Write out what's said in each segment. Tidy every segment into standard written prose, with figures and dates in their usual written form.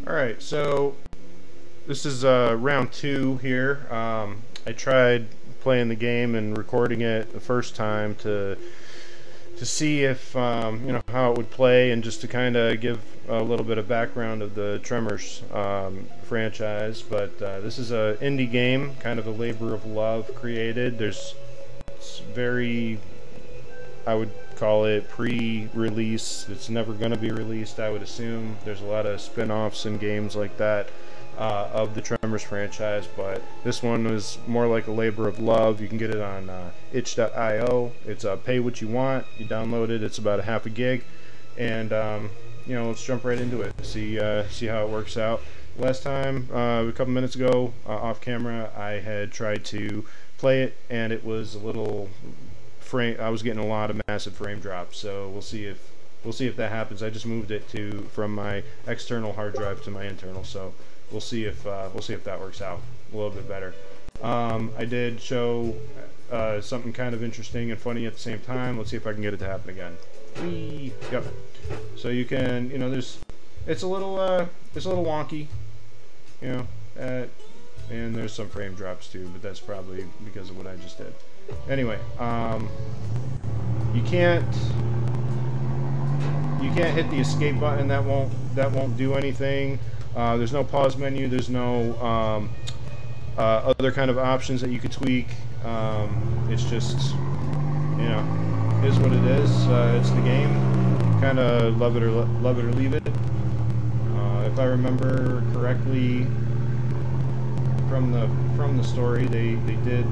Alright, so this is round 2 here. I tried playing the game and recording it the first time to see if you know, how it would play, and just to kind of give a little bit of background of the Tremors franchise. But this is an indie game, kind of a labor of love created. It's very, I would call it pre-release. It's never going to be released, I would assume. There's a lot of spin-offs and games like that of the Tremors franchise, but this one was more like a labor of love. You can get it on itch.io. It's pay what you want. You download it. It's about a half a gig, and you know, let's jump right into it. See how it works out. Last time, a couple minutes ago, off camera, I had tried to play it, and it was a little I was getting a lot of massive frame drops. So we'll see if that happens. I just moved it from my external hard drive to my internal, so we'll see if that works out a little bit better. I did show something kind of interesting and funny at the same time. Let's see if I can get it to happen again. Whee! Yep. So you can, you know, it's a little wonky, you know, and there's some frame drops too, but that's probably because of what I just did. Anyway, you can't hit the escape button. That won't do anything. There's no pause menu. There's no other kind of options that you could tweak. It's just, you know, is what it is. It's the game. Kind of love it or leave it. If I remember correctly from the story, they did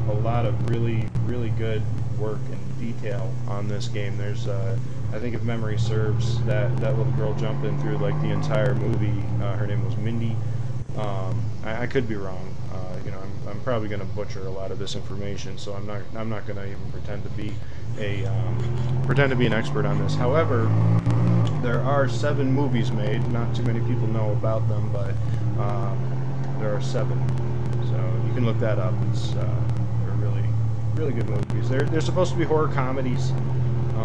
a lot of really good work and detail on this game. There's I think, if memory serves, that little girl jumping through like the entire movie, her name was Mindy. I could be wrong. You know, I'm probably going to butcher a lot of this information, so I'm not going to even pretend to be an expert on this. However, there are 7 movies made. Not too many people know about them, but there are 7. So you can look that up. They're really good movies. They're supposed to be horror comedies.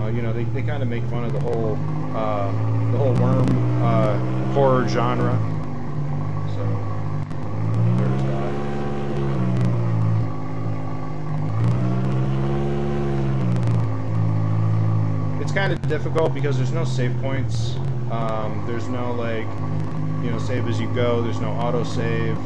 You know, they kind of make fun of the whole worm horror genre. So there's that. It's kind of difficult because there's no save points. There's no, like, you know, save as you go. There's no auto save.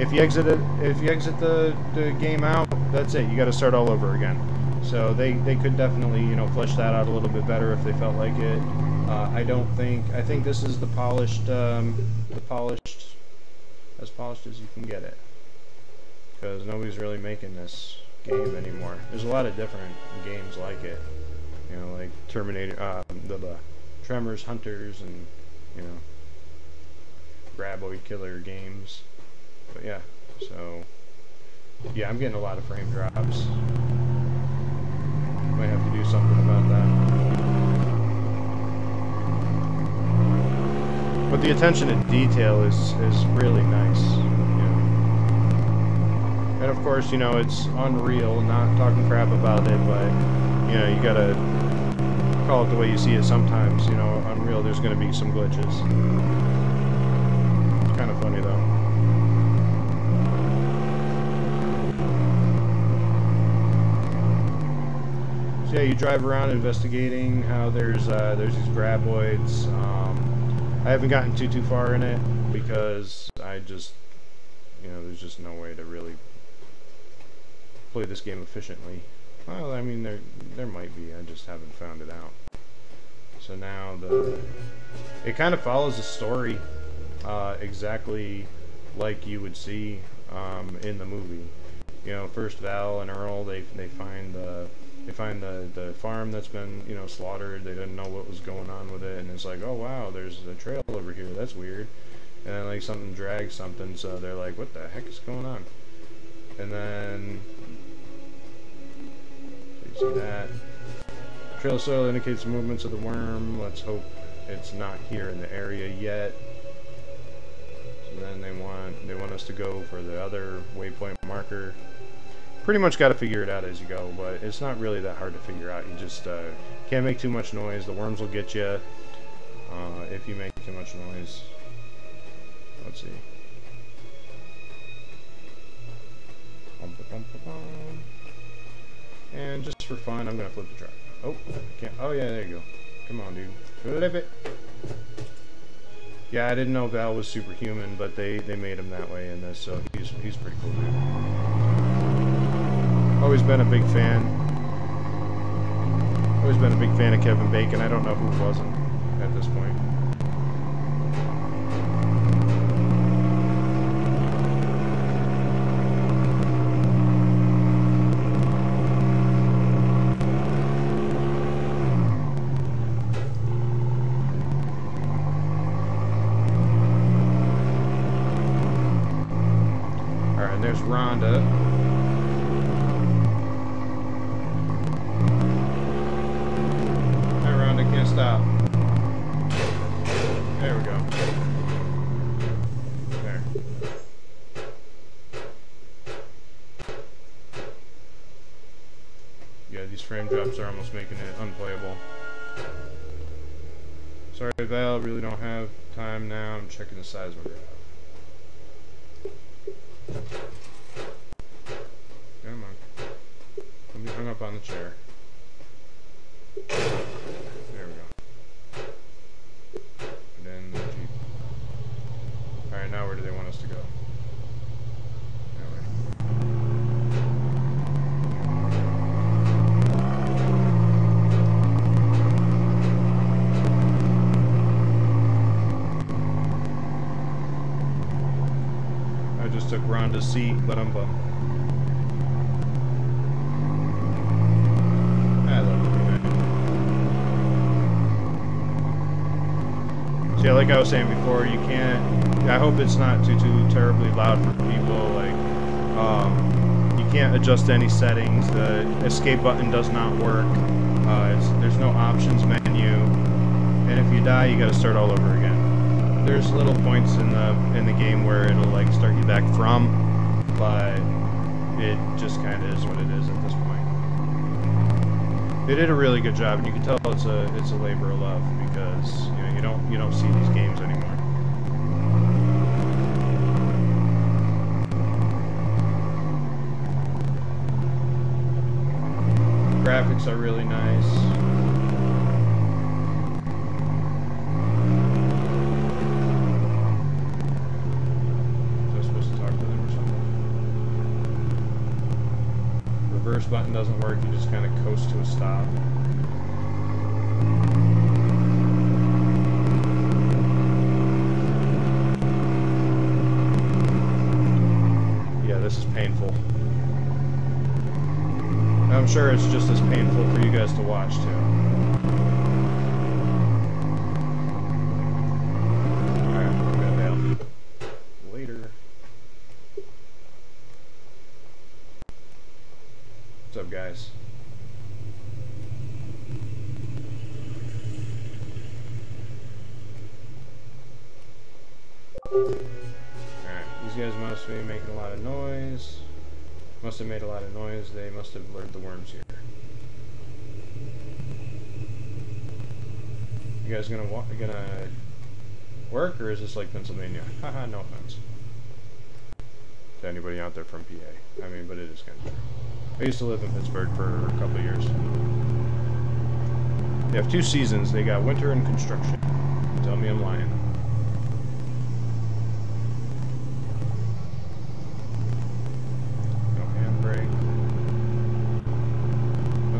If you exit the game out, that's it. You got to start all over again. So they could definitely, you know, flesh that out a little bit better if they felt like it. I think this is as polished as you can get it, because nobody's really making this game anymore. There's a lot of different games like it, you know, like Terminator, the Tremors Hunters, and, you know, Graboid Killer games. But yeah, so yeah, I'm getting a lot of frame drops. Might have to do something about that. But the attention to detail is really nice, you know. And of course, you know, it's Unreal. Not talking crap about it, but, you know, you gotta call it the way you see it. Sometimes, you know, Unreal, there's gonna be some glitches. It's kind of funny though. Yeah, you drive around investigating how there's these graboids. I haven't gotten too far in it because I just, you know, there's just no way to really play this game efficiently. Well, I mean, there might be. I just haven't found it out. So now it kind of follows the story exactly like you would see in the movie. You know, first Val and Earl, they find the farm that's been, you know, slaughtered. They didn't know what was going on with it, and it's like, oh wow, there's a trail over here. That's weird. And then, like, something drags something, so they're like, what the heck is going on? And then so you see that trail of soil indicates the movements of the worm. Let's hope it's not here in the area yet. So then they want us to go for the other waypoint marker. Pretty much got to figure it out as you go, but it's not really that hard to figure out. You just can't make too much noise. The worms will get you if you make too much noise. let's see. And just for fun, I'm gonna flip the truck. Oh, can't. Oh yeah, there you go. Come on, dude. Flip it. Yeah, I didn't know Val was superhuman, but they made him that way in this, so he's pretty cool, dude. Always been a big fan. Always been a big fan of Kevin Bacon. I don't know who wasn't at this point. Alright, and there's Rhonda. Can't stop. There we go. There. Yeah, these frame drops are almost making it unplayable. Sorry, Val, really don't have time now. I'm checking the size of it. Come on. Let me hung up on the chair. There we go. And then the Jeep. Alright, now where do they want us to go? That way. I just took Rhonda's seat, but I'm bummed. I love it. Yeah, like I was saying before, you can't. I hope it's not too terribly loud for people. Like, you can't adjust any settings. The escape button does not work. There's no options menu, and if you die, you got to start all over again. There's little points in the game where it'll like start you back from, but it just kind of is what it is at this point. They did a really good job, and you can tell it's a labor of love because you don't see these games anymore. Graphics are really nice. Was I supposed to talk to them or something? Reverse button doesn't work, you just kind of coast to a stop. Yeah, this is painful. I'm sure it's just as painful for you guys to watch too. Alright, we're gonna bail. Later. What's up, guys? Alright, these guys must be making a lot of noise. Must have made a lot of noise. They must have lured the worms here. You guys gonna work, or is this like Pennsylvania? Haha, no offense to anybody out there from PA. I mean, but it is kind of. I used to live in Pittsburgh for a couple of years. They have 2 seasons. They got winter and construction. Tell me I'm lying. No handbrake.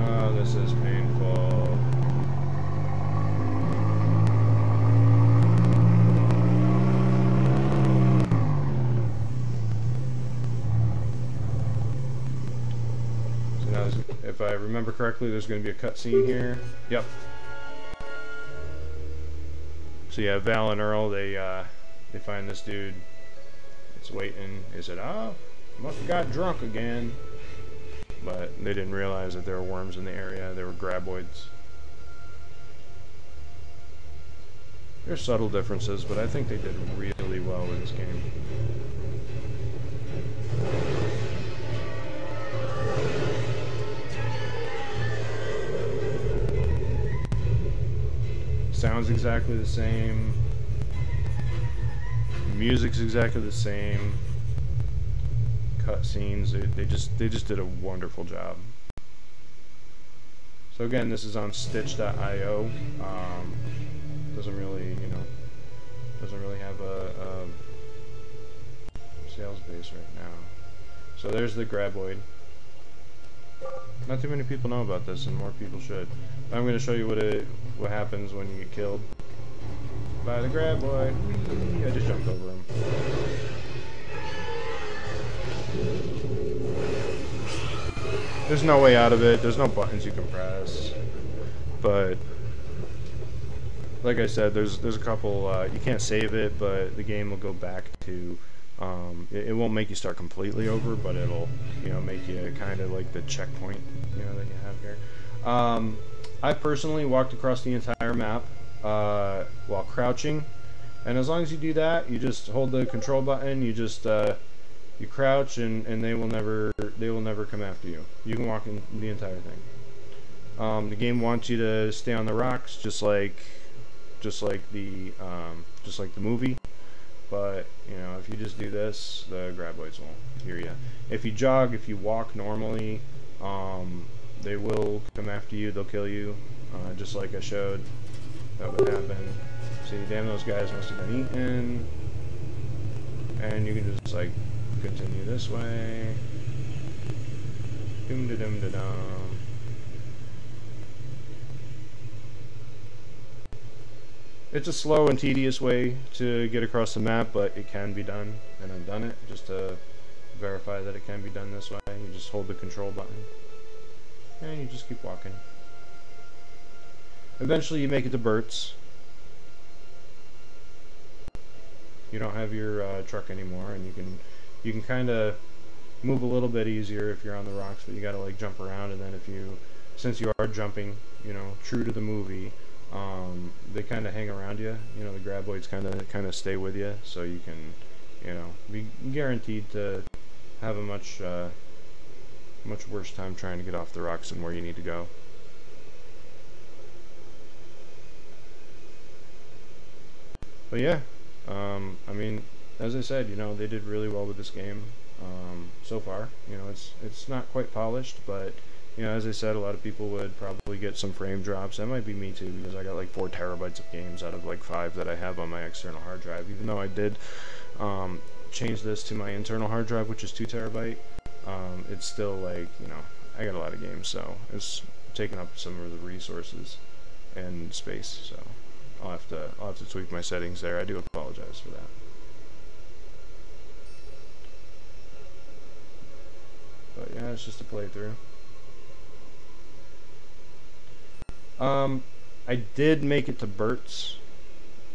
Oh, this is painful. If I remember correctly, there's going to be a cutscene here. Yep. So yeah, Val and Earl, they find this dude. It's waiting. They said, "Oh, must have got drunk again," but they didn't realize that there were worms in the area. There were graboids. There's subtle differences, but I think they did really well with this game. Sounds exactly the same. Music's exactly the same. Cutscenes, they just did a wonderful job. So again, this is on Stitch.io. Doesn't really, doesn't really have a sales base right now. So there's the graboid. Not too many people know about this, and more people should. I'm going to show you what happens when you get killed by the graboid. Whee! I just jumped over him. There's no way out of it. There's no buttons you can press. But like I said, there's a couple. You can't save it, but the game will go back to. It won't make you start completely over, but it'll make you kind of like the checkpoint that you have here. I personally walked across the entire map while crouching, and as long as you do that, you just hold the control button. You just you crouch, and they will never come after you. You can walk in the entire thing. The game wants you to stay on the rocks, just like the movie. But if you just do this, the graboids won't hear you. If you jog, if you walk normally, they will come after you. They'll kill you, just like I showed that would happen. See, damn, those guys must have been eaten. And you can just like continue this way. Dum da dum da dum. It's a slow and tedious way to get across the map, but it can be done, and I've done it just to verify that it can be done this way. You just hold the control button, and you just keep walking. Eventually you make it to Bert's. You don't have your truck anymore, and you can kind of move a little bit easier if you're on the rocks, but you gotta like jump around, and then since you are jumping, true to the movie, they kind of hang around you. The graboids kind of stay with you, so you can, be guaranteed to have a much worse time trying to get off the rocks than where you need to go. But yeah, I mean, as I said, they did really well with this game so far. It's not quite polished, but as I said, a lot of people would probably get some frame drops. That might be me too, because I got like 4 terabytes of games out of like 5 that I have on my external hard drive. Even though I did change this to my internal hard drive, which is 2 terabyte, it's still like, I got a lot of games, so it's taking up some of the resources and space. So I'll have to tweak my settings there. I do apologize for that. But yeah, it's just a playthrough. I did make it to Bert's,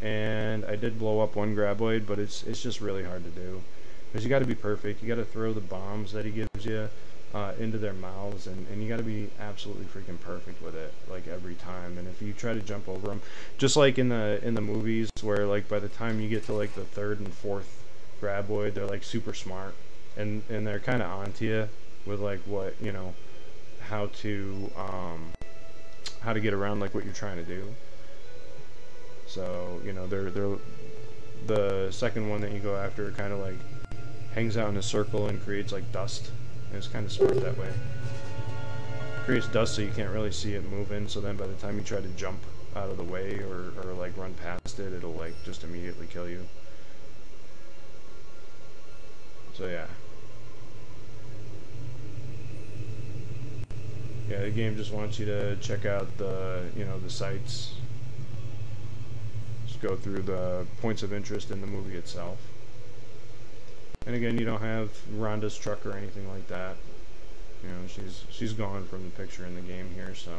and I did blow up one graboid, but it's just really hard to do, because you got to be perfect. You got to throw the bombs that he gives you into their mouths, and you got to be absolutely freaking perfect with it, like every time. And if you try to jump over them, just like in the movies, where like by the time you get to like the 3rd and 4th graboid, they're like super smart, and they're kind of onto you with like what how to get around like what you're trying to do. So they're the second one that you go after kind of like hangs out in a circle and creates like dust, and it's kind of smart that way. It creates dust so you can't really see it moving, so then by the time you try to jump out of the way or like run past it, it'll like just immediately kill you. So yeah. Yeah, the game just wants you to check out the sites. Just go through the points of interest in the movie itself. And again, you don't have Rhonda's truck or anything like that. She's gone from the picture in the game here. So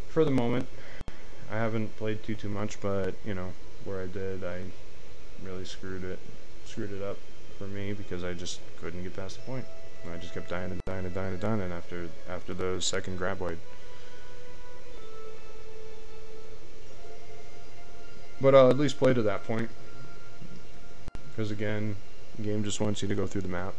for the moment, I haven't played too much, but where I did, I really screwed it up for me, because I just couldn't get past the point. I just kept dying and dying and dying and dying, and after the second graboid. But I'll at least play to that point, because again, the game just wants you to go through the map.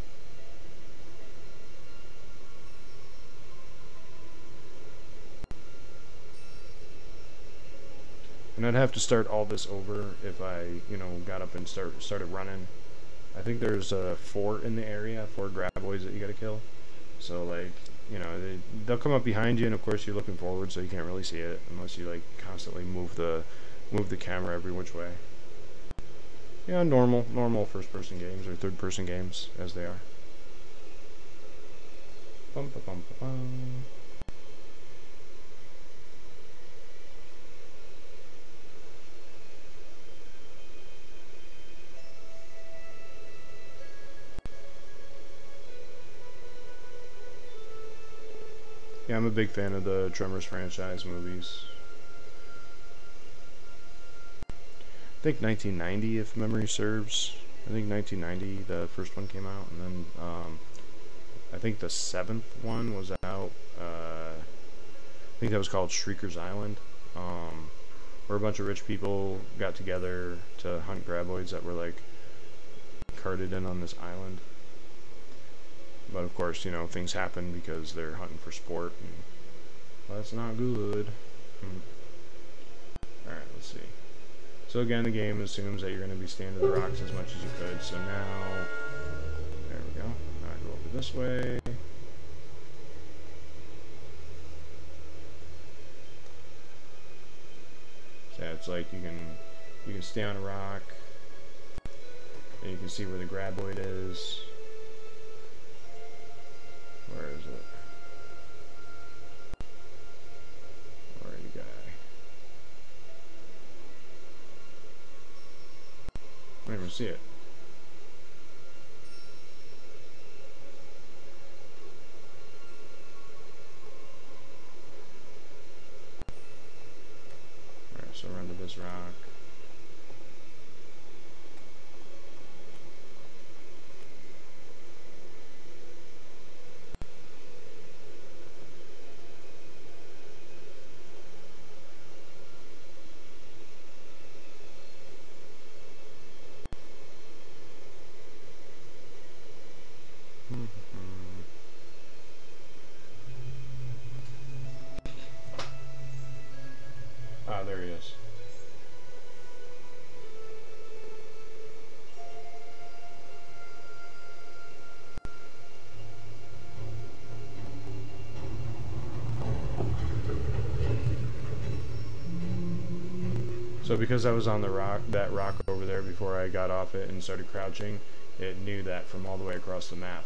And I'd have to start all this over if I, you know, got up and started running. I think there's 4 in the area, 4 graboids that you gotta kill. So like, you know, they'll come up behind you, and of course you're looking forward, so you can't really see it unless you like constantly move the camera every which way. Yeah, normal first-person games or third-person games as they are. Bum, ba, bum, ba, bum. Yeah, I'm a big fan of the Tremors franchise movies. I think 1990, if memory serves. I think 1990, the first one came out, and then I think the 7th one was out. I think that was called Shrieker's Island, where a bunch of rich people got together to hunt graboids that were like carted in on this island. But of course, you know, things happen because they're hunting for sport, and well, that's not good. Alright, let's see. So again, the game assumes that you're going to be standing the rocks as much as you could. So now, there we go. Now I go over this way. So it's like you can stay on a rock, and you can see where the graboid is. Where is it? Where are you guy? I don't even see it. Alright, so run to this rock. Ah, there he is. So because I was on that rock over there before I got off it and started crouching, it knew that from all the way across the map.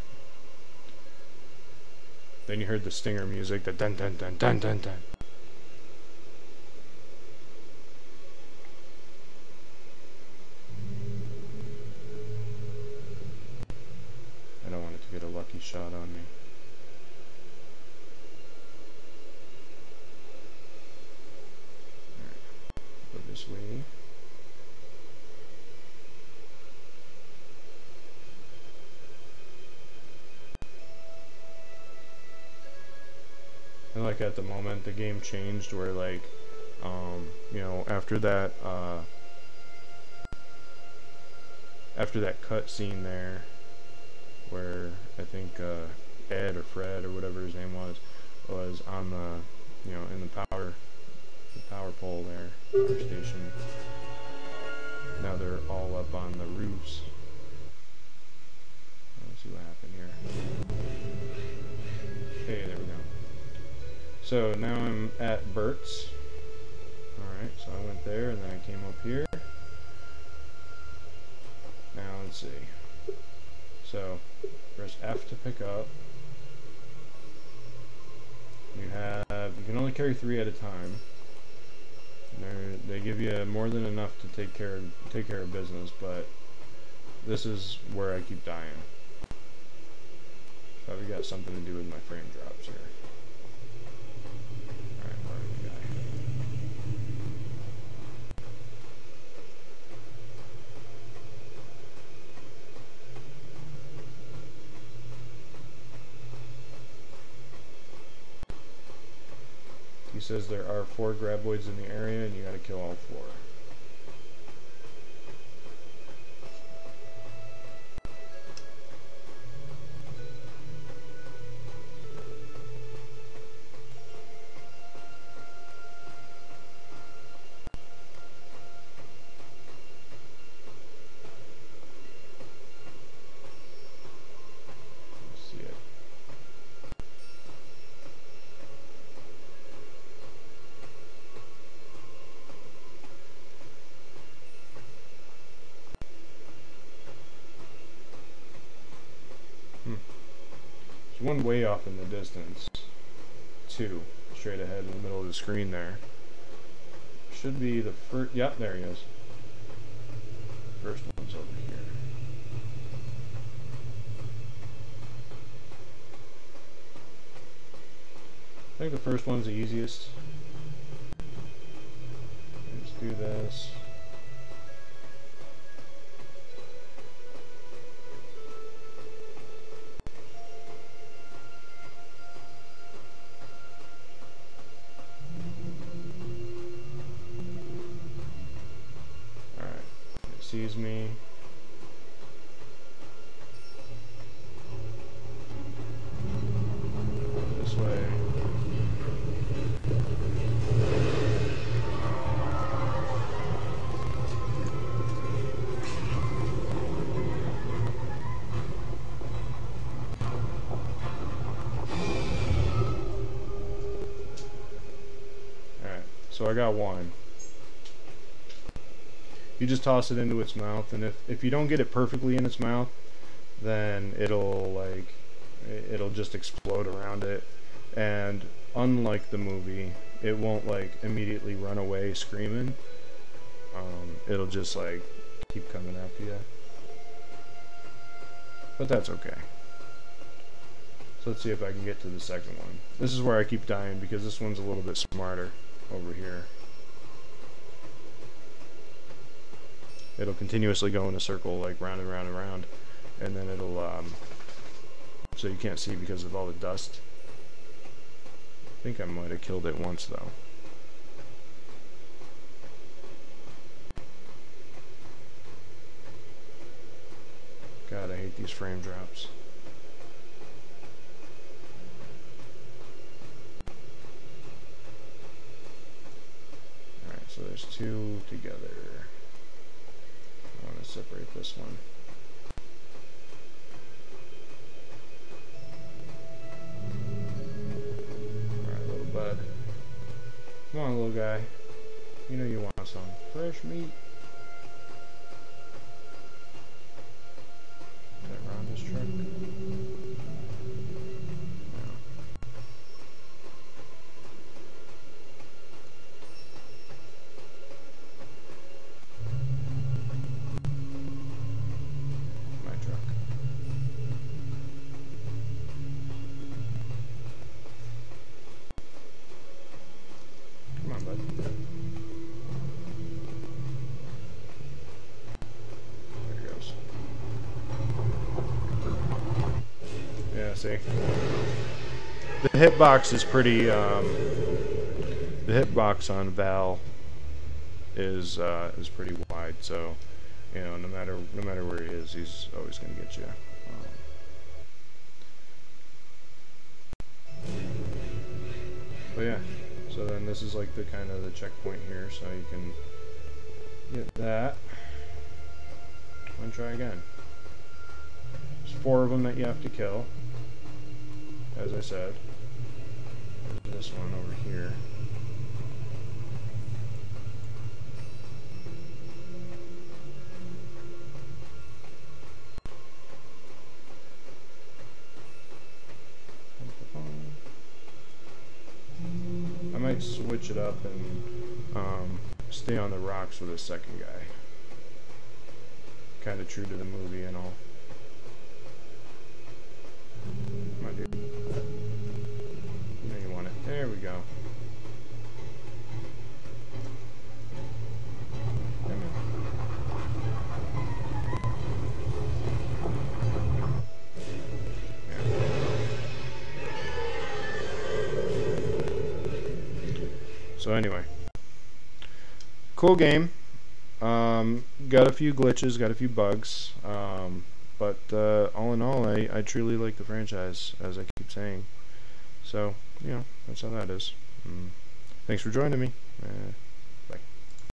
Then you heard the stinger music, the dun dun dun dun dun dun. I don't want it to get a lucky shot on me. Alright, go this way. And like at the moment, the game changed where like, you know, after that cut scene there, where I think Ed or Fred or whatever his name was on the, you know, in the power pole there, power station. Now they're all up on the roofs. Let's see what happened here. Hey, there we go. So now I'm at Bert's. Alright, so I went there and then I came up here. Now let's see. So press F to pick up. You can only carry 3 at a time. They give you more than enough to take care of business, but this is where I keep dying. Probably got something to do with my frame drops here. Alright, where are you guy? He says there are 4 graboids in the area and you gotta kill all 4. one way off in the distance. 2 straight ahead in the middle of the screen there. Should be the first. Yep, there he is. First one's over here. I think the first one's the easiest. Let's do this. Sees me. This way. Alright, so I got one. You just toss it into its mouth, and if you don't get it perfectly in its mouth, then it'll just explode around it. And unlike the movie, it won't like immediately run away screaming. It'll just like keep coming after you. But that's okay. So let's see if I can get to the second one. This is where I keep dying because this one's a little bit smarter over here. It'll continuously go in a circle, like round and round and round, and then it'll, so you can't see because of all the dust. I think I might have killed it once, though. God, I hate these frame drops. Alright, so there's 2 together. I want to separate this one. Alright, little bud. Come on, little guy. You know you want some fresh meat. Is that around this truck? No. My truck. Come on, bud. There it goes. Yeah, see? The hitbox is pretty, the hitbox on Val is pretty wide, so, you know, no matter where he is, he's always going to get you. But yeah, so then this is like the kind of the checkpoint here, so you can get that and try again. There's 4 of them that you have to kill, as I said. There's this one over here. I might switch it up and stay on the rocks with the second guy. Kind of true to the movie and all. Come on, dude. You know you want it. There we go. Come on. So anyway, cool game. Got a few glitches, got a few bugs, but all in all, I truly like the franchise, as I keep saying. So, you know, that's how that is. Thanks for joining me.